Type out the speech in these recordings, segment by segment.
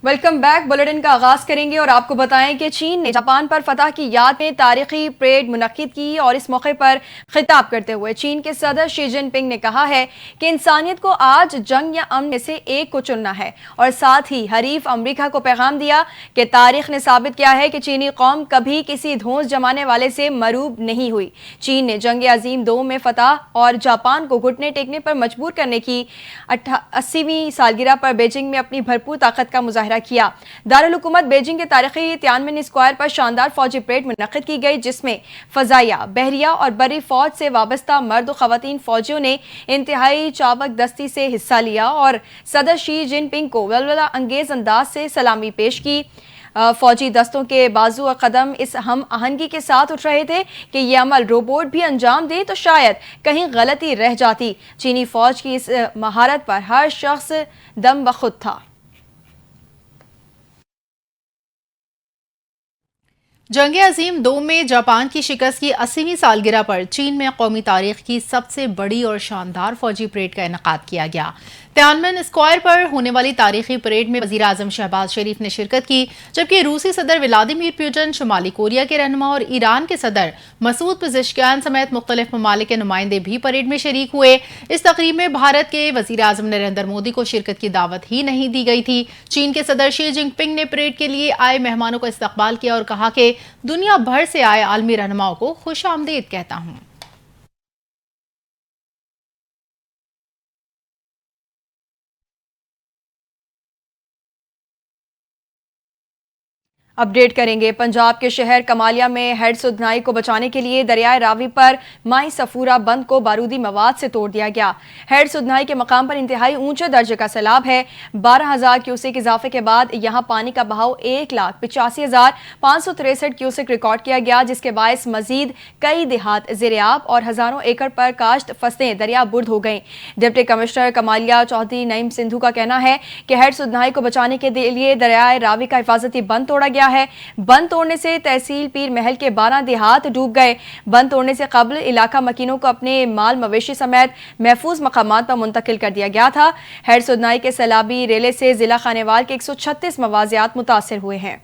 Welcome back. Bulletin का आगाज करेंगे और आपको बताएं कि चीन ने जापान पर फतह की याद में तारीखी परेड मुनक्किद की और इस मौके पर खिताब करते हुए चीन के सदर शी जिनपिंग ने कहा है कि इंसानियत को आज जंग या अमन में से एक को चुनना है और साथ ही हरीफ अमेरिका को पैगाम दिया कि तारीख ने साबित किया है कि चीनी कौम कभी किसी धौंस जमाने वाले से मरूब नहीं हुई। चीन ने जंग अजीम 2 में फतह और जापान को घुटने टेकने पर मजबूर करने की 80वीं सालगिरह पर बीजिंग में अपनी भरपूर ताकत का मुजाहरा किया। दारुल हुकूमत बीजिंग के तारीखी तियानमेन स्क्वायर पर शानदार फौजी परेड मुनक्किद की गई, जिसमें फजाइया, बहरिया और बरी फौज से वाबस्ता मर्द और खवातीन फौजियों ने इंतहाई चाबक दस्ती से हिस्सा लिया और सदर शी जिनपिंग को वलवला अंगेज अंदाज से सलामी पेश की। फौजी दस्तों के बाजू और कदम इस हम आहंगी के साथ उठ रहे थे कि ये अमल रोबोट भी अंजाम दे तो शायद कहीं गलती रह जाती। चीनी फौज की इस महारत पर हर शख्स दम बखुद था। जंग अजीम 2 में जापान की शिकस्त की 80वीं सालगिरह पर चीन में कौमी तारीख की सबसे बड़ी और शानदार फौजी परेड का इनेकाद किया गया। तियानमेन स्क्वायर पर होने वाली तारीखी परेड में वजीर आजम शहबाज शरीफ ने शिरकत की, जबकि रूसी सदर व्लादिमीर पुतिन, शुमाली कोरिया के रहनुमा और ईरान के सदर मसूद पेज़ेश्कियान समेत मुख्तलिफ ममालिक के नुमाइंदे भी परेड में शरीक हुए। इस तकरीब में भारत के वजीर आजम नरेंद्र मोदी को शिरकत की दावत ही नहीं दी गई थी। चीन के सदर शी जिनपिंग ने परेड के लिए आए मेहमानों का इस्तकबाल किया और कहा कि दुनिया भर से आए आलमी रहनुमाओं को खुश आमदीद कहता हूँ। अपडेट करेंगे। पंजाब के शहर कमालिया में हेड सुधनाई को बचाने के लिए दरियाए रावी पर माई सफूरा बंद को बारूदी मवाद से तोड़ दिया गया। हेड सुधनाई के मकाम पर इंतहाई ऊंचे दर्जे का सैलाब है। 12,000 क्यूसेक इजाफे के बाद यहां पानी का बहाव 1,85,563 क्यूसेक रिकॉर्ड किया गया, जिसके बायस मजीद कई देहात ज़ेरियाब और हजारों एकड़ पर काश्त फसलें दरिया बुर्द हो गई। डिप्टी कमिश्नर कमालिया चौधरी नईम सिंधु का कहना है कि हेड सुधनाई को बचाने के लिए दरियाए रावी का हिफाजती बंद तोड़ा गया है। बंद तोड़ने से तहसील पीर महल के 12 देहात डूब गए। बंद तोड़ने से कबल इलाका मकीनों को अपने माल मवेशी समेत महफूज मकामात पर मुंतकिल कर दिया गया था। हेड सुधनाई के सैलाबी रेले से जिला खानेवाल के 136 मवाजियात मुतासिर हुए हैं।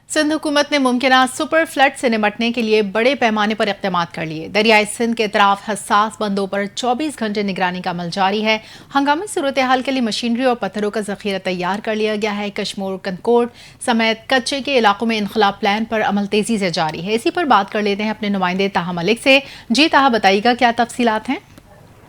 सिंध हुकूमत ने मुमकिन सुपर फ्लड से निपटने के लिए बड़े पैमाने पर इक़दाम कर लिए। दरियाई सिंध के अतराफ हसास बंदों पर 24 घंटे निगरानी का अमल जारी है। हंगामी सूरत हाल के लिए मशीनरी और पत्थरों का जखीरा तैयार कर लिया गया है। कश्मीर कनकोट समेत कच्चे के इलाकों में इनखलाब प्लान पर अमल तेजी से जारी है। इसी पर बात कर लेते हैं अपने नुमाइंदे ताहा मलिक से। जी ताहा, बताइएगा क्या तफसीलात हैं?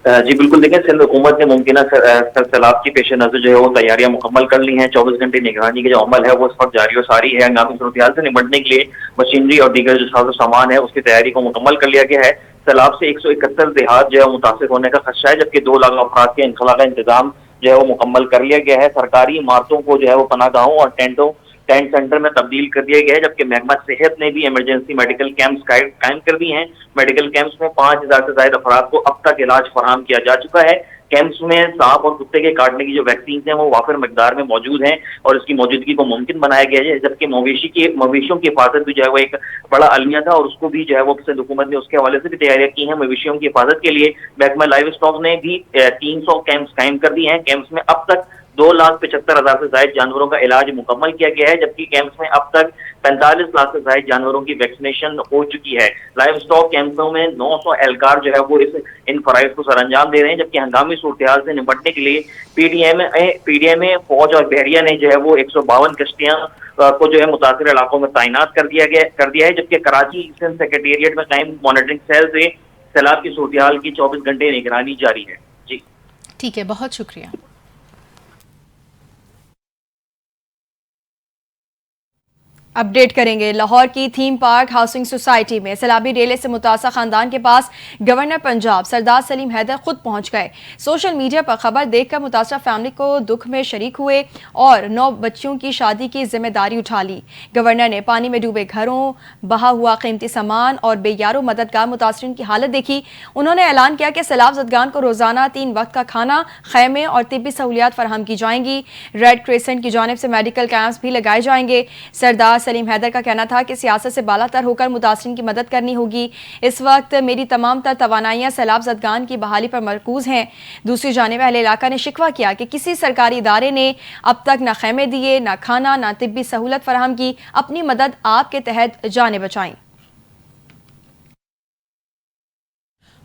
जी बिल्कुल, देखें, सिंध हुकूमत ने मुमकिन सैलाब की पेश नजर जो है वो तैयारियां मुकम्मल कर ली हैं। 24 घंटे निगरानी का जो अमल है वो इस वक्त जारी और सारी है। हंगामी सूरत हाल से निपटने के लिए मशीनरी और दीगर जो साजो सामान है उसकी तैयारी को मुकम्मल कर लिया गया है। सैलाब से 171 देहात जो है मुतासिर होने का खदशा है, जबकि 2 लाख अफराद के इंखला का इंतजाम जो है वो मुकम्मल कर लिया गया है। सरकारी इमारतों को जो है वो पनाहगाहों और टेंट सेंटर में तब्दील कर दिया गया है, जबकि महकमा सेहत ने भी इमरजेंसी मेडिकल कैंप्स कायम कर दी हैं। मेडिकल कैंप्स में 5,000 से ज्यादा अफराद को अब तक इलाज फराहम किया जा चुका है। कैंप्स में सांप और कुत्ते के काटने की जो वैक्सीन हैं वो वाफिर मकदार में मौजूद हैं और इसकी मौजूदगी को मुमकिन बनाया गया है, जबकि मवेशियों की हिफाजत भी जो है वो एक बड़ा अलमिया था और उसको भी जो है वो सिंध हुकूमत ने उसके हवाले से भी तैयारियां की हैं। मवेशियों की हिफाजत के लिए महकमा लाइव स्टॉक ने भी 300 कैंप्स कायम कर दिए हैं। कैंप्स में अब तक 2,75,000 से ज्यादा जानवरों का इलाज मुकम्मल किया गया है, जबकि कैंप्स में अब तक 45 लाख से ज्यादा जानवरों की वैक्सीनेशन हो चुकी है। लाइव स्टॉक कैंपों में 900 एहलकार जो है वो इन फराइज को सरअंजाम दे रहे हैं, जबकि हंगामी सूरत हाल से निपटने के लिए पीडीएम फौज और बहरिया ने जो है वो 152 कश्तियां को जो है मुतासिर इलाकों में तैनात कर दिया है, जबकि कराची सिंध सेक्रेटेरिएट में कायम मॉनिटरिंग सेल से सैलाब की सूरत हाल की 24 घंटे निगरानी जारी है। जी ठीक है, बहुत शुक्रिया। अपडेट करेंगे। लाहौर की थीम पार्क हाउसिंग सोसाइटी में सैलाबी रेले से मुतासा खानदान के पास गवर्नर पंजाब सरदार सलीम हैदर खुद पहुंच गए। सोशल मीडिया पर खबर देखकर मुतासरा फैमिली को दुख में शरीक हुए और 9 बच्चियों की शादी की जिम्मेदारी उठा ली। गवर्नर ने पानी में डूबे घरों, बहा हुआ कीमती सामान और बेयारो मददगार मुतासरीन की हालत देखी। उन्होंने ऐलान किया कि सैलाब ज़दगान को रोजाना 3 वक्त का खाना, खैमे और तिब्बी सहूलियात फराहम की जाएंगी। रेड क्रेसेंट की जानिब से मेडिकल कैंप्स भी लगाए जाएंगे। सरदार सलीम हैदर का कहना था कि सियासत से बालातर होकर मुतासरीन की मदद करनी होगी। इस वक्त मेरी तमाम तर तवानाइयाँ सैलाब ज़दगान की बहाली पर मरकूज़ हैं। दूसरी जानिब अहले इलाका ने शिकवा किया कि किसी सरकारी इदारे ने अब तक न खैमे दिए, न खाना, न तिब्बी सहूलत फराहम की। अपनी मदद आपके तहत जाने बचाएं।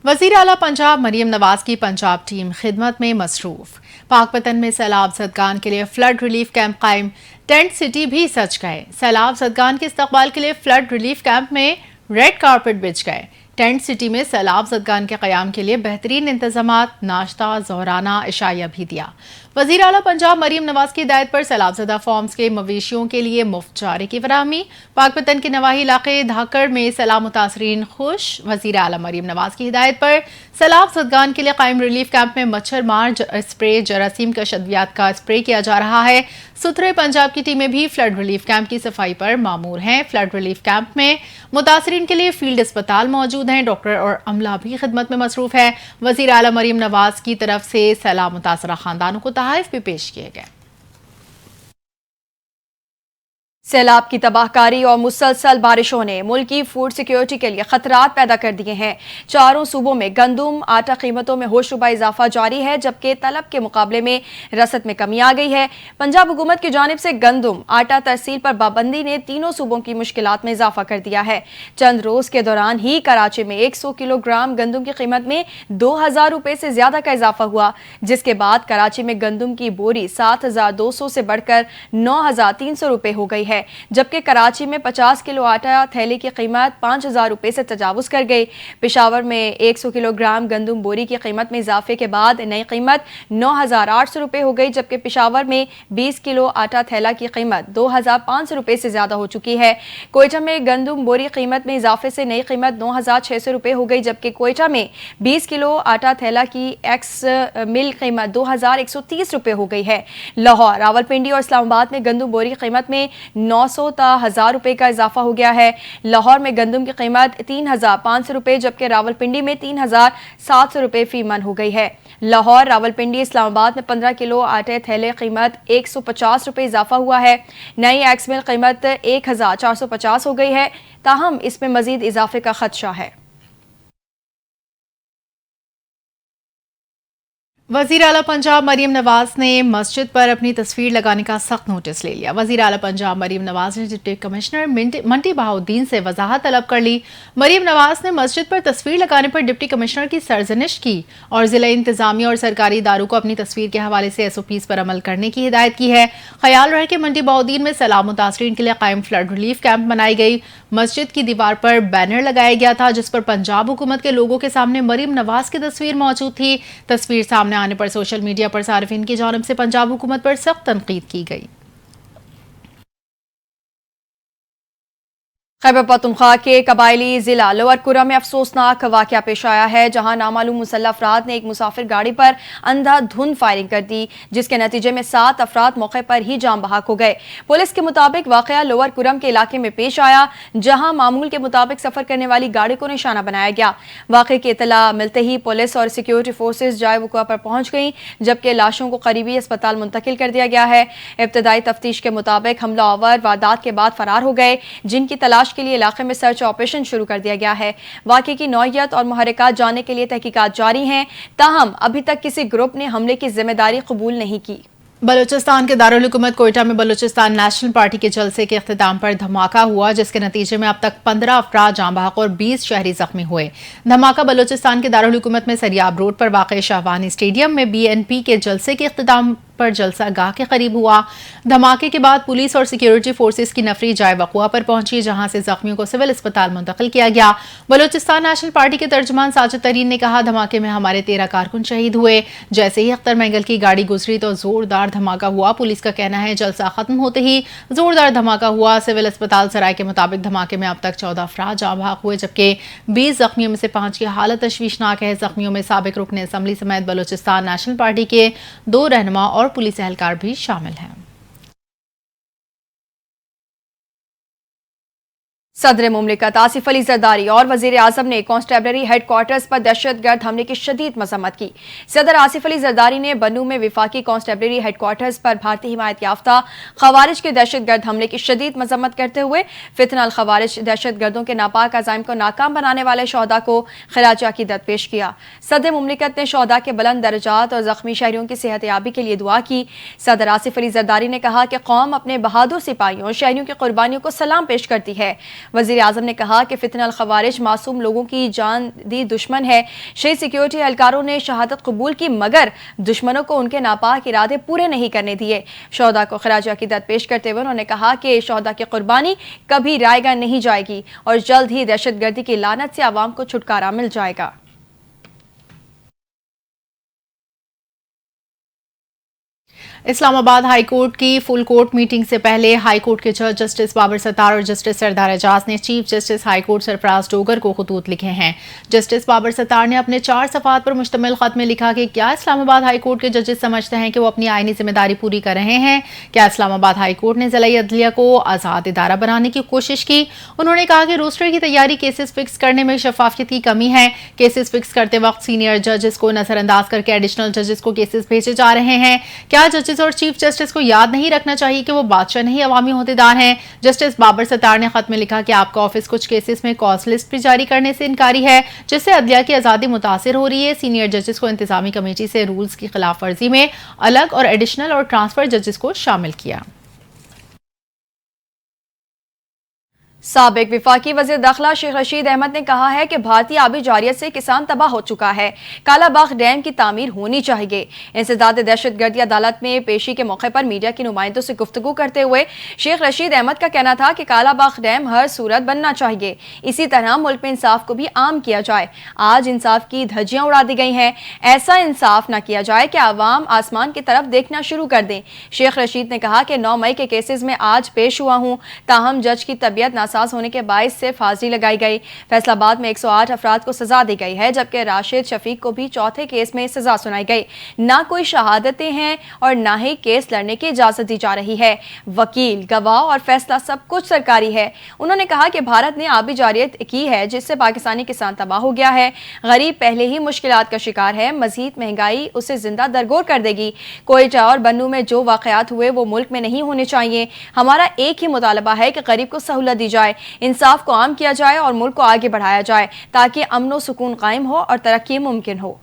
वज़ीर आला पंजाब मरीम नवाज की पंजाब टीम खिदमत में मसरूफ। पाकपतन में सैलाब ज़दगान के लिए फ्लड रिलीफ कैंप कायम, टेंट सिटी भी सज गए। सैलाब ज़दगान के इस्तकबाल के लिए फ्लड रिलीफ कैंप में रेड कारपेट बिछ गए। टेंट सिटी में सैलाब ज़दगान के क़याम के लिए बेहतरीन इंतज़ामात, नाश्ता, ज़ोहराना, इशाया भी दिया। वज़ीर आला पंजाब मरीम नवाज की हिदायत पर सैलाबज़दा फॉर्म्स के मवेशियों के लिए मुफ्त चारे की फराहमी। पाकपतन के नवाही इलाके धाकड़ में सैलाब मुतासरीन खुश। वज़ीर आला मरीम नवाज की हिदायत पर सैलाब ज़दगान के लिए कायम रिलीफ कैंप में मच्छर मार स्प्रे, जरासीम का शद्वियात का स्प्रे किया जा रहा है। सुथरे पंजाब की टीमें भी फ्लड रिलीफ कैंप की सफाई पर मामूर हैं। फ्लड रिलीफ कैंप में मुतासरीन के लिए फील्ड अस्पताल मौजूद हैं। डॉक्टर और अमला भी खिदमत में मसरूफ है। वज़ीर आला मरीम नवाज की तरफ से सैलाब मुतासरा खानदानों को तोहफ़े भी पेश किए गए। सैलाब की तबाहकारी और मुसलसल बारिशों ने मुल्क की फूड सिक्योरिटी के लिए खतरात पैदा कर दिए हैं। चारों सूबों में गंदुम, आटा कीमतों में होशरुबा इजाफा जारी है, जबकि तलब के मुकाबले में रसद में कमी आ गई है। पंजाब हुकूमत की जानिब से गंदुम, आटा तरसील पर पाबंदी ने तीनों सूबों की मुश्किलात में इजाफा कर दिया है। चंद रोज के दौरान ही कराची में 100 किलोग्राम गंदुम की कीमत में 2000 रुपए से ज्यादा का इजाफा हुआ, जिसके बाद कराची में गंदुम की बोरी 7200 से बढ़कर 9300 रुपए हो गई है, जबकि कराची में 50 किलो आटा थैली की कीमत 5000 रुपए से तजावुज कर गई। पेशावर में 100 किलोग्राम गंदुम बोरी की कीमत में इजाफे के बाद नई कीमत 9800 रुपए हो गई, जबकि पेशावर में 20 किलो आटा थैला की कीमत 2500 रुपए से ज्यादा हो चुकी है। कोयटा में गंदुम बोरी कीमत में इजाफे से नई कीमत 9600 रुपए हो गई, जबकि कोयटा में 20 किलो आटा थैला की एक्स मिल कीमत 2130 रुपए हो गई है। लाहौर, रावलपिंडी और इस्लामाबाद में गंदुम बोरी की कीमत में 900 ता 1000 रुपए का इजाफा हो गया है। लाहौर में गंदुम की कीमत 3500 रुपए, जबकि रावलपिंडी में 3700 रुपए फी मन हो गई है। लाहौर, रावलपिंडी, इस्लामाबाद में 15 किलो आटे थैले कीमत 150 रुपए इजाफा हुआ है। नई एक्समिल कीमत 1450 हो गई है, ताहम इसमें मजीद इजाफे का खदशा है। वज़ीर आला पंजाब मरीम नवाज ने मस्जिद पर अपनी तस्वीर लगाने का सख्त नोटिस ले लिया। वज़ीर आला पंजाब मरीम नवाज ने डिप्टी कमिश्नर मंटी बहाउद्दीन से वजाहत तलब कर ली। मरीम नवाज ने मस्जिद पर तस्वीर लगाने पर डिप्टी कमिश्नर की सरजनिश की और ज़िला इंतजामिया और सरकारी इदारों को अपनी तस्वीर के हवाले से SOPs पर अमल करने की हिदायत की है। ख्याल रहे कि मंटी बहाउद्दीन में सैलाब मुतासरीन के लिए कायम फ्लड रिलीफ कैंप बनाई गई। मस्जिद की दीवार पर बैनर लगाया गया था, जिस पर पंजाब हुकूमत के लोगों के सामने मरीम नवाज की तस्वीर मौजूद थी। तस्वीर सामने आने पर सोशल मीडिया पर सार्फिन की जानिब से पंजाब हुकूमत पर सख्त तनकीद की गई। खैबर पख्तूनख्वा के कबायली जिला लोअर कुरा में अफसोसनाक वाकया पेश आया है, जहां नामालूम मुसल्लह अफराद ने एक मुसाफिर गाड़ी पर अंधाधुंध फायरिंग कर दी, जिसके नतीजे में 7 अफराद मौके पर ही जान बहक हो गए। पुलिस के मुताबिक वाकया लोअर कुरम के इलाके में पेश आया, जहां मामूल के मुताबिक सफर करने वाली गाड़ी को निशाना बनाया गया। वाकये की इतला मिलते ही पुलिस और सिक्योरिटी फोर्सेज जाए वक़ुआ पर पहुंच गई, जबकि लाशों को करीबी अस्पताल मुंतकिल कर दिया गया है। इब्तदाई तफ्तीश के मुताबिक हमलावर वारदात के बाद फरार हो गए, जिनकी तलाश के लिए इलाके में सर्च ऑपरेशन शुरू कर दिया गया है। वाकये की नौयत और मुहर्रिकात जानने के लिए तहकीकात जारी हैं, ताहम अभी तक किसी ग्रुप ने हमले की जिम्मेदारी कबूल नहीं की। बलूचिस्तान के दारुल हुकूमत कोयटा में बलूचिस्तान नेशनल पार्टी के जलसे के इख्तिताम पर धमाका हुआ, जिसके नतीजे में अब तक 15 अफराद जाँ बहक और 20 शहरी जख्मी हुए। धमाका बलूचिस्तान के दारुल हुकूमत में सरियाब रोड पर वाक़ शाहवानी स्टेडियम में BNP के जलसे के इख्तिताम पर जलसा गाह के करीब हुआ। धमाके के बाद पुलिस और सिक्योरिटी फोर्सेस की नफरी जाए वक़ुआ पर पहुंची, जहां से जख्मियों को सिविल अस्पताल मुंतकिल किया गया। बलूचिस्तान नेशनल पार्टी के तर्जुमान साजिद तरीन ने कहा, धमाके में हमारे 13 कारकुन शहीद हुए। जैसे ही अख्तर महंगल की गाड़ी गुजरी तो जोरदार धमाका हुआ। पुलिस का कहना है जलसा खत्म होते ही जोरदार धमाका हुआ। सिविल अस्पताल सराय के मुताबिक धमाके में अब तक 14 अफराद जाँ बहक हुए, जबकि 20 जख्मियों में से 5 की हालत तशवीशनाक है। जख्मियों में साबिक रुकन असम्बली समेत बलूचिस्तान नेशनल पार्टी के 2 रहनुमा और पुलिस एहलकार भी शामिल हैं। सदर मुमलिकत आसिफ अली जरदारी और वजीर आजम ने कॉन्स्टेबलरी हेडक्वार्टर्स पर दहशतगर्द हमले की शदीद मजम्मत की। सदर आसिफ अली जरदारी ने बन्नू में विफाकी कॉन्स्टेबलरी हेडक्वार्टर्स पर भारतीय हिमायत याफ्ता खवारिज के दहशतगर्द हमले की शदीद मजम्मत करते हुए फितनल खवारिज दहशतगर्दों के नापाक अज़ाइम को नाकाम बनाने वाले शोहदा को खिराज अकीदत पेश किया। सदर मुमलिकत ने शोहदा के बुलंद दर्जात और जख्मी शहरियों की सेहतयाबी के लिए दुआ की। सदर आसिफ अली जरदारी ने कहा कि कौम अपने बहादुर सिपाहियों और शहरियों की कुर्बानियों को सलाम पेश करती है। वज़ीर आज़म ने कहा कि फितनल खवारिज मासूम लोगों की जान दी दुश्मन है। शहीद सिक्योरिटी एहलकारों ने शहादत कबूल की मगर दुश्मनों को उनके नापाक इरादे पूरे नहीं करने दिए। शोहदा को खिराज अकीदत पेश करते हुए उन्होंने कहा कि शोहदा की कुर्बानी कभी रायगा नहीं जाएगी और जल्द ही दहशतगर्दी की लानत से आवाम को छुटकारा मिल जाएगा। इस्लामाबाद हाई कोर्ट की फुल कोर्ट मीटिंग से पहले हाई कोर्ट के जज जस्टिस बाबर सत्तार और जस्टिस सरदार एजाज ने chief justice high court Sarfaraz Dogar को खतूत लिखे हैं। जस्टिस बाबर सत्तार ने अपने 4 सफ़ात पर मुश्तमिल खत में लिखा कि क्या इस्लामाबाद हाई कोर्ट के जजेस समझते हैं कि वो अपनी आईनी जिम्मेदारी पूरी कर रहे हैं? क्या इस्लामाबाद हाई कोर्ट ने ज़िला अदलिया को आज़ाद इदारा बनाने की कोशिश की? उन्होंने कहा कि रोस्टर की तैयारी केसेस फिक्स करने में शफाफियत की कमी है। केसेस फिक्स करते वक्त सीनियर जजेस को नजरअंदाज करके एडिशनल जजेस को केसेस भेजे जा रहे हैं। क्या जजेस और चीफ जस्टिस को याद नहीं रखना चाहिए कि वो बादशाह नहीं अवामी होदेदार हैं? जस्टिस बाबर सत्तार ने खत में लिखा कि आपका ऑफिस कुछ केसेस में कॉज लिस्ट भी जारी करने से इनकारी है, जिससे अदलिया की आज़ादी मुतासिर हो रही है। सीनियर जजेस को इंतजामी कमेटी से रूल्स की खिलाफ वर्जी में अलग और एडिशनल और ट्रांसफर जजेस को शामिल किया। साबिक विफाकी वज़ीर दाखिला शेख रशीद अहमद ने कहा है कि भारतीय आबी जारियत से किसान तबाह हो चुका है। कालाबाग डैम की तामीर होनी चाहिए। इंसदाद दहशतगर्दी अदालत में पेशी के मौके पर मीडिया के नुमाइंदों से गुफ्तगू करते हुए शेख रशीद अहमद का कहना था कि कालाबाग डैम हर सूरत बनना चाहिए। इसी तरह मुल्क में इंसाफ को भी आम किया जाए। आज इंसाफ की धज्जियां उड़ा दी गई हैं। ऐसा इंसाफ न किया जाए कि आवाम आसमान की तरफ देखना शुरू कर दें। शेख रशीद ने कहा कि 9 मई के केसेस में आज पेश हुआ हूं, ताहम जज की तबीयत नासाज होने के बायस से फांसी लगाई गई। फैसलाबाद में 108 अफराद को सजा दी गई है, जबकि राशिद शफीक को भी चौथे केस में सजा सुनाई गई। ना कोई शहादतें हैं और ना ही केस लड़ने की इजाजत दी जा रही है। वकील, गवाह और फैसला सब कुछ सरकारी है। उन्होंने कहा कि भारत ने आबी जारियत की है, जिससे पाकिस्तानी किसान तबाह हो गया है। गरीब पहले ही मुश्किलात का शिकार है, मजीद महंगाई उसे जिंदा दरगोर कर देगी। कोयटा और बन्नू में जो वाकयात हुए वो मुल्क में नहीं होने चाहिए। हमारा एक ही मुतालबा है कि गरीब को सहूलत दी जाए, इंसाफ को आम किया जाए और मुल्क को आगे बढ़ाया जाए, ताकि अमन व सुकून कायम हो और तरक्की मुमकिन हो।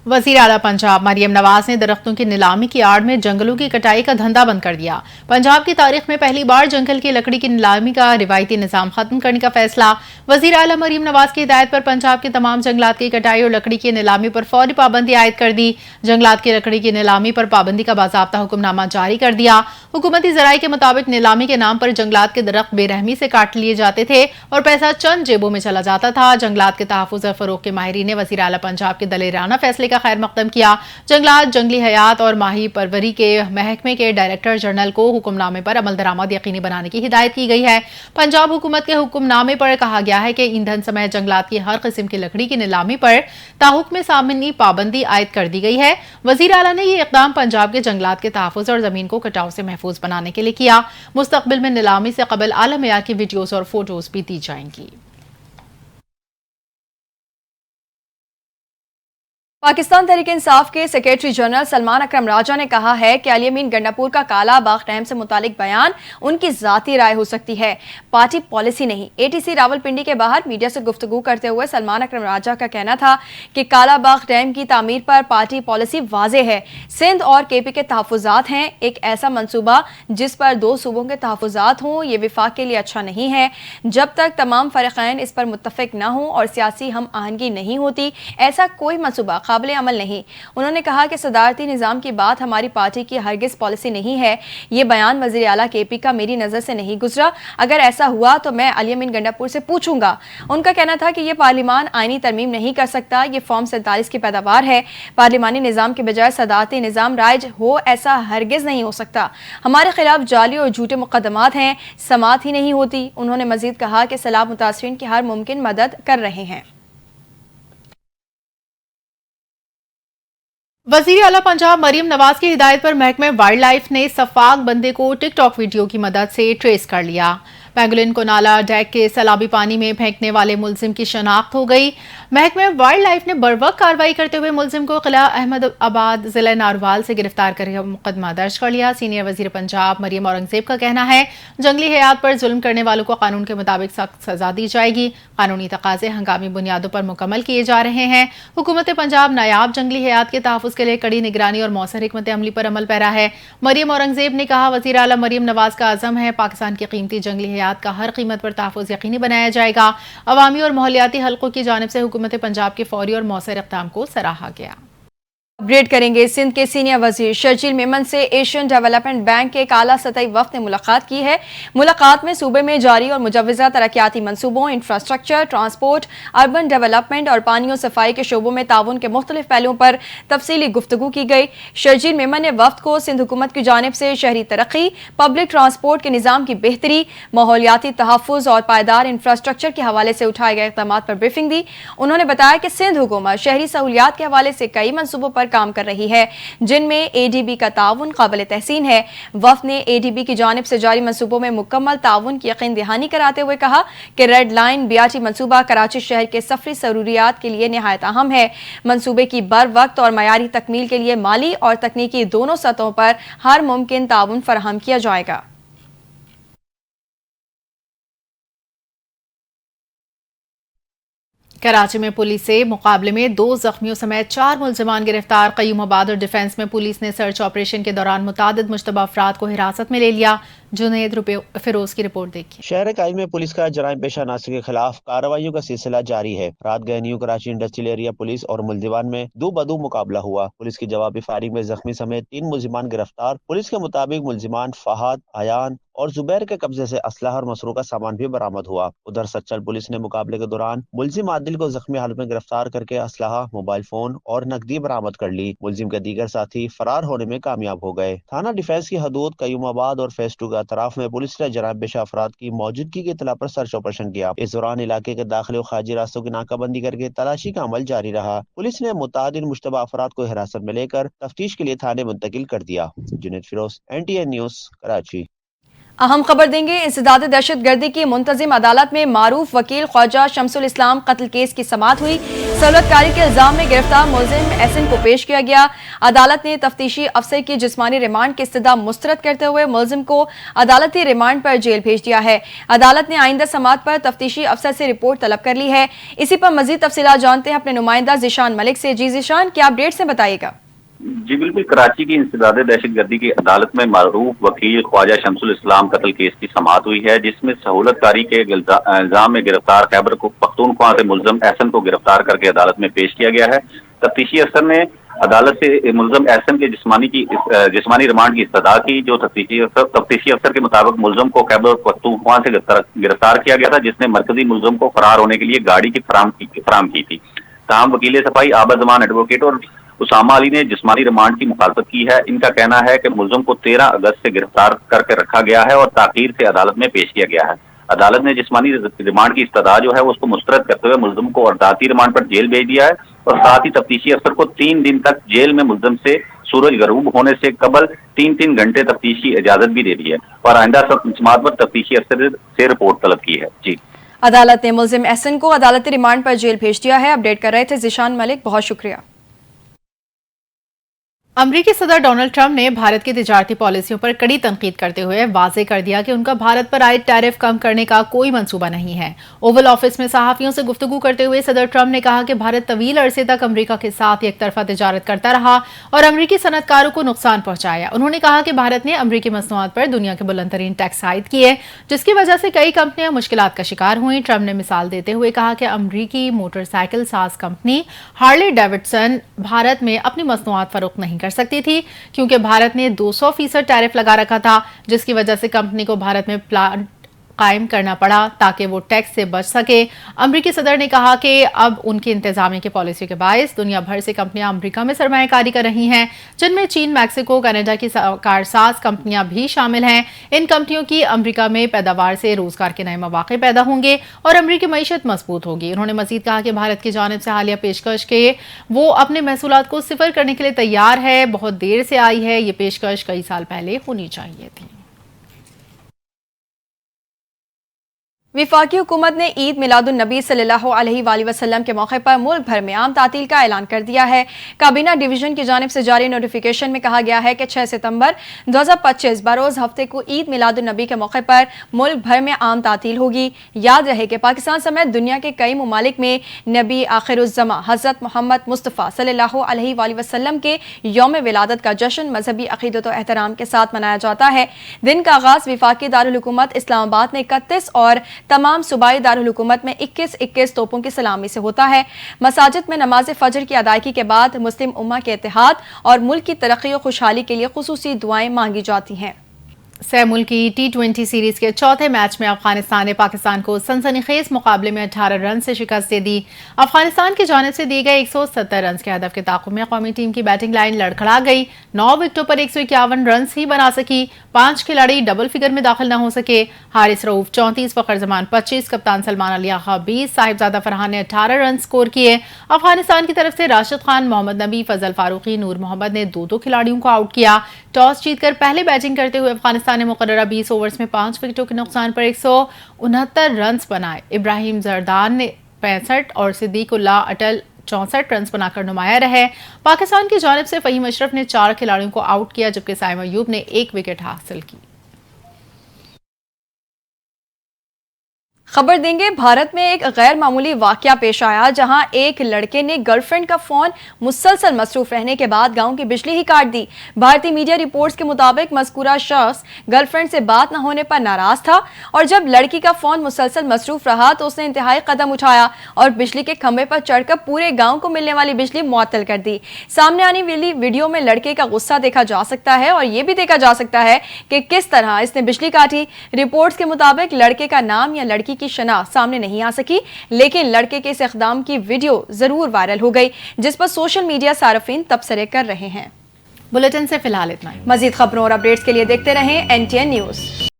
वज़ीर आला पंजाब मरियम नवाज ने दरख्तों की नीलामी की आड़ में जंगलों की कटाई का धंधा बंद कर दिया। पंजाब की तारीख में पहली बार जंगल की लकड़ी की नीलामी का रिवायती निज़ाम खत्म करने का फैसला। वज़ीर आला मरियम नवाज की हिदायत पर पंजाब के तमाम जंगलात की कटाई और लकड़ी की नीलामी पर फौरी पाबंदी आयद कर दी। जंगलात की लकड़ी की नीलामी पर पाबंदी का बाज़ाब्ता हुक्मनामा जारी कर दिया। हुकूमती ज़राए के मुताबिक नीलामी के नाम पर जंगलात के दरख्त बेरहमी से काट लिए जाते थे और पैसा चंद जेबों में चला जाता था। जंगलात के तहफ़्फ़ुज़ और फ़रोग़ के माहिरीन ने वज़ीर आला पंजाब के दलेराना फैसले का खैर मक़दम किया। जंगलात, जंगली हयात और माही परवरी के महकमे के डायरेक्टर जनरल को हुक्मनामे पर अमल दरामद यकीनी बनाने की हिदायत की गई है। पंजाब हुकूमत के हुक्मनामे पर कहा गया है कि ईंधन समेत जंगलात की हर किस्म की लकड़ी की नीलामी पर ताहुक्म सामनी पाबंदी आयद कर दी गई है। वज़ीर आला ने यह इक़दाम पंजाब के जंगलात के तहफ़्फ़ुज़ और ज़मीन को कटाव से महफूज बनाने के लिए किया। मुस्तक़बिल में नीलामी से क़बल आला मेयार की वीडियोज़ और फोटोज़ भी दी जाएंगी। पाकिस्तान तहरीक इंसाफ के सेक्रेटरी जनरल सलमान अकरम राजा ने कहा है कि अली अमीन गंडापुर का काला बाग डैम से मुतालिक बयान उनकी जाती राय हो सकती है, पार्टी पॉलिसी नहीं। एटीसी रावलपिंडी के बाहर मीडिया से गुफ्तगू करते हुए सलमान अकरम राजा का कहना था कि काला बाग डैम की तामीर पर पार्टी पॉलिसी वाजे है। सिंध और केपी के तहफ़्फ़ुज़ात हैं। एक ऐसा मनसूबा जिस पर 2 सूबों के तहफ़्फ़ुज़ात हों, ये विफाक के लिए अच्छा नहीं है। जब तक तमाम फ़रीक़ैन इस पर मुत्तफ़िक़ न हों और सियासी हम आहंगी नहीं होती, ऐसा कोई मनसूबा काबिल अमल नहीं। उन्होंने कहा कि सदारती निज़ाम की बात हमारी पार्टी की हरगिज़ पॉलिसी नहीं है। ये बयान वज़ीर आला केपी का मेरी नज़र से नहीं गुजरा। अगर ऐसा हुआ तो मैं अली अमीन गंडापुर से पूछूंगा। उनका कहना था कि ये पार्लिमान आईनी तरमीम नहीं कर सकता, ये फॉर्म 47 की पैदावार है। पार्लिमानी निज़ाम के बजाय सदारती निज़ाम राइज हो, ऐसा हरगिज़ नहीं हो सकता। हमारे खिलाफ जाली और झूठे मुकदमात हैं, समात ही नहीं होती। उन्होंने मज़ीद कहा कि सैलाब मुतासरीन की हर मुमकिन मदद कर रहे हैं। वजीर आला पंजाब मरियम नवाज की हिदायत पर महकमे वाइल्ड लाइफ ने सफाक बंदे को टिकटॉक वीडियो की मदद से ट्रेस कर लिया। पेंगोलिन को नाला डेक के सैलाबी पानी में फेंकने वाले मुलजिम की शनाख्त हो गई। महकमे वाइल्ड लाइफ ने बरवक्त कार्रवाई करते हुए मुलजिम को किला अहमदाबाद जिला नारवाल से गिरफ्तार कर मुकदमा दर्ज कर लिया। सीनियर वजीर पंजाब मरियम औरंगजेब का कहना है जंगली हयात पर जुल्म करने वालों को कानून के मुताबिक सख्त सजा दी जाएगी। कानूनी तकाजे हंगामी बुनियादों पर मुकम्मल किए जा रहे हैं। हुकूमत पंजाब नायाब जंगली हयात के तहफ़्फ़ुज़ के लिए कड़ी निगरानी और मौसर हिकमत अमली पर अमल पैरा है। मरियम औरंगजेब ने कहा वज़ीर आला मरियम नवाज का अज़म है पाकिस्तान की कीमती जंगली हयात का हर कीमत पर तहफ़्फ़ुज़ यकीनी बनाया जाएगा। अवामी और माहौलियाती हलकों की जानिब से हुकूमत पंजाब के फौरी और मौसर इक़दाम को सराहा गया। अपडेट करेंगे। सिंध के सीनियर वजीर शर्जील मेमन से एशियन डेवलपमेंट बैंक के एक आला सतही वफ़द ने मुलाकात की है। मुलाकात में सूबे में जारी और मुजव्वज़ा तरक्याती मनसूबों, इंफ्रास्ट्रक्चर, ट्रांसपोर्ट, अर्बन डेवलपमेंट और पानी और सफाई के शोबों में ताउन के मुख्तलिफ पहलुओं पर तफसीली गुफ्तगू की गई। शर्जील मेमन ने वफ़द को सिंध हुकूमत की जानिब से शहरी तरक्की, पब्लिक ट्रांसपोर्ट के निज़ाम की बेहतरी, माहौलियाती तहफ़्फ़ुज़ और पायदार इंफ्रास्ट्रक्चर के हवाले से उठाए गए इक़दाम पर ब्रीफिंग दी। उन्होंने बताया कि सिंध हुकूमत शहरी सहूलियात के हवाले से कई मनसूबों पर काम कर रही है जिनमें ADB का ताउन काबिल तहसीन है। वफ़द ने ADB की जानिब से जारी मनसूबों में मुकम्मल ताउन की यकीन दहानी कराते हुए कहा कि रेड लाइन BRT मनसूबा कराची शहर के सफरी ज़रूरियात के लिए निहायत अहम है। मनसूबे की बर वक्त और मयारी तकमील के लिए माली और तकनीकी दोनों सतहों पर हर मुमकिन ताउन फराहम किया जाएगा। कराची में पुलिस से मुकाबले में 2 जख्मियों समेत 4 मुलजमान गिरफ्तार। कयूमाबाद और डिफेंस में पुलिस ने सर्च ऑपरेशन के दौरान मुतादिद मुश्तबा अफराद को हिरासत में ले लिया। जुनैद फिरोज की रिपोर्ट देखिए। शहर काई में पुलिस का जराइम पेशा नासिर के खिलाफ कार्रवाइयों का सिलसिला जारी है। रात गए new Karachi industrial area police और मुलजिमान में 2 बदू मुकाबला हुआ। पुलिस की जवाबी फायरिंग में जख्मी समेत 3 मुलजिमान गिरफ्तार। पुलिस के मुताबिक मुलजिमान फहाद, आयान और जुबैर के कब्जे से असलहा और मसरूका सामान भी बरामद हुआ। उधर सच्चल पुलिस ने मुकाबले के दौरान मुलजिम आदिल को जख्मी हालत में गिरफ्तार करके असलहा, मोबाइल फोन और नकदी बरामद कर ली। मुलजिम के दीगर साथी फरार होने में कामयाब हो गए। थाना डिफेंस की हदूद कयूमाबाद और फेज 2 के अतराफ में पुलिस ने जराइम पेशा अफराद की मौजूदगी की इत्तला पर सर्च ऑपरेशन किया। इस दौरान इलाके के दाखिले और खारजी रास्तों की नाकाबंदी करके तलाशी का अमल जारी रहा। पुलिस ने मुतादिद मुश्तबा अफराद को हिरासत में लेकर तफ्तीश के लिए थाने मुंतकिल कर दिया। Junaid Feroz, NTN news, Karachi. अहम खबर देंगे। इंसदाद दहशत गर्दी की मुंतजिम अदालत में मारूफ वकील ख्वाजा शमसुल इस्लाम कत्ल केस की समाअत हुई। सहूलतकारी के इल्जाम में गिरफ्तार मुलजिम एहसन को पेश किया गया। अदालत ने तफ्तीशी अफसर की जिस्मानी रिमांड की इस्तदा मुस्तरद करते हुए मुलजिम को अदालती रिमांड पर जेल भेज दिया है। अदालत ने आइंदा समाअत पर तफ्तीशी अफसर से रिपोर्ट तलब कर ली है। इसी पर मजीद तफसीलात जानते हैं अपने नुमाइंदा ज़ीशान मलिक से। जी ज़ीशान, क्या अपडेट्स हैं, बताइएगा। जी बिल्कुल, कराची की इंसदाद दहशत गर्दी की अदालत में मारूफ वकील ख्वाजा शमसुल इस्लाम कत्ल केस की समाअत हुई है, जिसमें सहूलतकारी के इल्जाम में गिरफ्तार खैबर पख्तूनख्वा से मुलजम एहसन को गिरफ्तार करके अदालत में पेश किया गया है। तफ्तीशी अफसर ने अदालत से मुलजम एहसन के जिस्मानी रिमांड की इस्तदा की। जो तफ्तीशी अफसर के मुताबिक मुलजम को खैबर पख्तूनख्वा से गिरफ्तार किया गया था, जिसने मरकजी मुलजम को फरार होने के लिए गाड़ी की फराम की थी। तमाम वकील सफाई आबा जमान एडवोकेट और उसामा अली ने जिस्मानी रिमांड की मुखालफत की है। इनका कहना है कि मुलजम को 13 अगस्त से गिरफ्तार करके रखा गया है और ताखीर से अदालत में पेश किया गया है। अदालत ने जिस्मानी रिमांड की इस्तदा जो है उसको मुस्तरद करते हुए मुलजम को अर्दाती रिमांड पर जेल भेज दिया है और साथ ही तफ्तीशी अफसर को 3 दिन तक जेल में मुलजम से सूरज गरूब होने से कबल 3-3 घंटे तफ्तीश की इजाजत भी दे दी है और आइंदा समाअत पर तफ्तीशी अफसर से रिपोर्ट तलब की है। जी, अदालत ने मुलजिम एहसन को अदालती रिमांड पर जेल भेज दिया है। अपडेट कर रहे थे ज़ीशान मलिक, बहुत शुक्रिया। अमरीकी सदर डोनाल्ड ट्रंप ने भारत की तिजारती पॉलिसियों पर कड़ी तनकीद करते हुए वाज़ेह कर दिया कि उनका भारत पर आयद टैरिफ कम करने का कोई मंसूबा नहीं है। ओवल ऑफिस में सहाफियों से गुफ्तगू करते हुए सदर ट्रंप ने कहा कि भारत तवील अरसे तक अमरीका के साथ एक तरफा तिजारत करता रहा और अमरीकी सनतकारों को नुकसान पहुंचाया। उन्होंने कहा कि भारत ने अमरीकी मसनूआत पर दुनिया के बुलंद तरीन टैक्स आयद किए, जिसकी वजह से कई कंपनियां मुश्किलात का शिकार हुई। ट्रंप ने मिसाल देते हुए कहा कि अमरीकी मोटरसाइकिल साज कंपनी हार्ले डेविडसन भारत में अपनी मसनूआत फरोख्त नहीं कर सकती थी क्योंकि भारत ने 200% टैरिफ लगा रखा था, जिसकी वजह से कंपनी को भारत में प्लांट कायम करना पड़ा ताकि वो टैक्स से बच सके। अमरीकी सदर ने कहा कि अब उनकी इंतजामिया की पॉलिसी के बायस दुनिया भर से कंपनियां अमरीका में सरमायाकारी कर रही हैं, जिनमें चीन, मैक्सिको, कनाडा की कारसाज कंपनियां भी शामिल हैं। इन कंपनियों की अमरीका में पैदावार से रोजगार के नए मौके पैदा होंगे और अमरीकी मईशत मजबूत होगी। उन्होंने मजीद कहा कि भारत की जानिब से हालिया पेशकश के वो अपने महसूलात को सिफर करने के लिए तैयार है। बहुत देर से आई है, ये पेशकश कई साल पहले होनी चाहिए थी। वफाकी हुकूमत ने ईद मिलादुन नबी सल्लल्लाहु अलैहि वसल्लम के मौके पर मुल्क भर में आम तातील का ऐलान कर दिया है। काबीना डिवीजन की जानिब से जारी नोटिफिकेशन में कहा गया है कि 6 सितंबर 2025 बरोज़ हफ्ते को ईद मिलादुन नबी के मौके पर मुल्क भर में आम तातील होगी। याद रहे कि पाकिस्तान समेत दुनिया के कई ममालिक में नबी आखिरुज़्ज़मा हज़रत मोहम्मद मुस्तफ़ा सल्लल्लाहु अलैहि वसल्लम के यौम विलादत का जश्न मजहबी अक़ीदत व एहतराम के साथ मनाया जाता है। दिन का आगाज़ वफाकी दारुल हुकूमत इस्लामाबाद में 31 और तमाम सूबाई दारुल हुकूमत में 21-21 तोपों की सलामी से होता है। मसाजिद में नमाज फजर की अदायगी के बाद मुस्लिम उम्मा के इत्तेहाद और मुल्क की तरक्की और खुशहाली के लिए खुसूसी दुआएं मांगी जाती हैं। सह मुल्की T20 सीरीज के चौथे मैच में अफगानिस्तान ने पाकिस्तान को सनसनीखेज मुकाबले में 18 रन से शिकस्त दे दी। अफगानिस्तान की जानिब से दिए गए 170 रन के हदफ के ताक़ुब में कौमी टीम की बैटिंग लाइन लड़खड़ा गई। 9 विकेटों पर 151 रन ही बना सकी। 5 खिलाड़ी डबल फिगर में दाखिल न हो सके। हारिस रऊफ 34, फखर जमान 25, कप्तान सलमान अली आगा 20, साहिबजादा फरहान ने 18 रन स्कोर किए। अफगानिस्तान की तरफ से राशिद खान, मोहम्मद नबी, फजल फारूकी, नूर मोहम्मद ने 2-2 खिलाड़ियों को आउट किया। टॉस जीतकर पहले बैटिंग करते हुए अफगानिस्तान ने मुकर्ररा 20 ओवर्स में 5 विकेटों के नुकसान पर 169 रन बनाए। इब्राहिम जरदान ने 65 और सिद्दीकुल्लाह अटल 64 रन बनाकर नुमाया रहे। पाकिस्तान की जानिब से फहीम अशरफ ने 4 खिलाड़ियों को आउट किया, जबकि साइम अयूब ने 1 विकेट हासिल की। खबर देंगे, भारत में एक गैर मामूली वाकया पेश आया, जहां एक लड़के ने गर्लफ्रेंड का फोन मुसलसल मसरूफ रहने के बाद गांव की बिजली ही काट दी। भारतीय मीडिया रिपोर्ट्स के मुताबिक मज़कूरा शख्स गर्लफ्रेंड से बात न होने पर नाराज था और जब लड़की का फोन मुसलसल मसरूफ रहा तो उसने इंतहाई कदम उठाया और बिजली के खंभे पर चढ़कर पूरे गाँव को मिलने वाली बिजली मुअत्तल कर दी। सामने आने वाली वीडियो में लड़के का गुस्सा देखा जा सकता है और ये भी देखा जा सकता है कि किस तरह इसने बिजली काटी। रिपोर्ट्स के मुताबिक लड़के का नाम या लड़की की शनाख्त सामने नहीं आ सकी, लेकिन लड़के के इस इक़दाम की वीडियो जरूर वायरल हो गई, जिस पर सोशल मीडिया सार्फिन तबसरे कर रहे हैं। बुलेटिन से फिलहाल इतना ही। मजीद खबरों और अपडेट्स के लिए देखते रहें NTN न्यूज़।